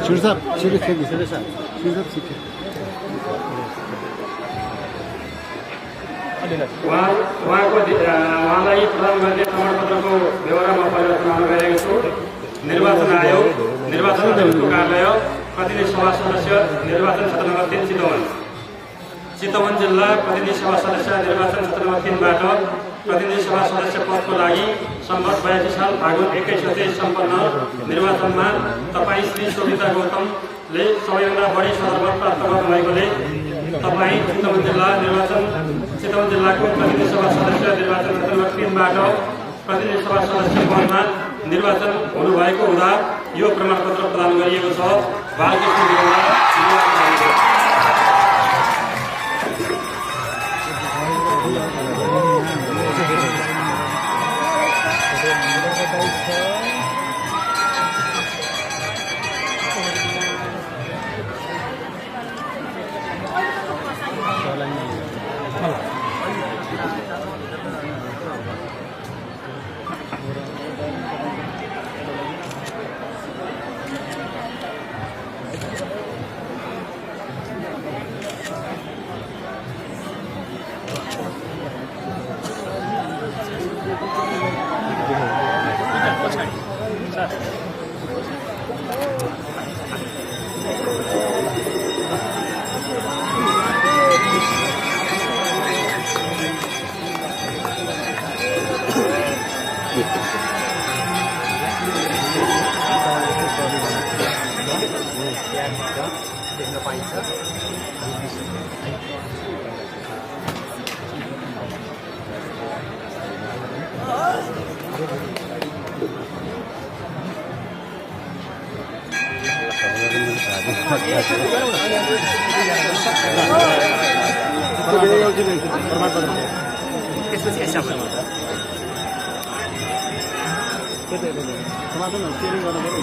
शिरसाब सिधै खेल्नु शिरसाब शिरसाब सिधै उहाँलाई प्रदान गर्ने प्रमाणपत्रको व्यवहारमा परिवर्तन गर्न गएको छु। निर्वाचन आयोग, निर्वाचन आयुक्तको कार्यालय, प्रतिनिधि सभा सदस्य, निर्वाचन क्षेत्र नम्बर 3 चितवन, चितवन जिल्ला प्रतिनिधि सभा सदस्य निर्वाचन क्षेत्र नम्बर 3 बाट प्रतिनिधि सभा सदस्य पदको लागि सम्मत 82 साल फागुन 21 गते सम्पन्न निर्वाचनमा तपाईँ श्री शोभिता गौतमले सबैभन्दा बढी सर्वमत प्राप्त गर्नुभएकोले तपाईँ चितवन जिल्लाको प्रतिनिधि सभा सदस्य निर्वाचन क्षेत्र नम्बर 3 बाट प्रतिनिधि सभा सदस्य पदमा निर्वाचन हुनुभएको हुँदा यो प्रमाणपत्र प्रदान गरिएको छ। बालकृष्ण देउवा देख्न पाइन्छ। त्यसपछि समाधान सेयरिङ गर्नु पर्यो।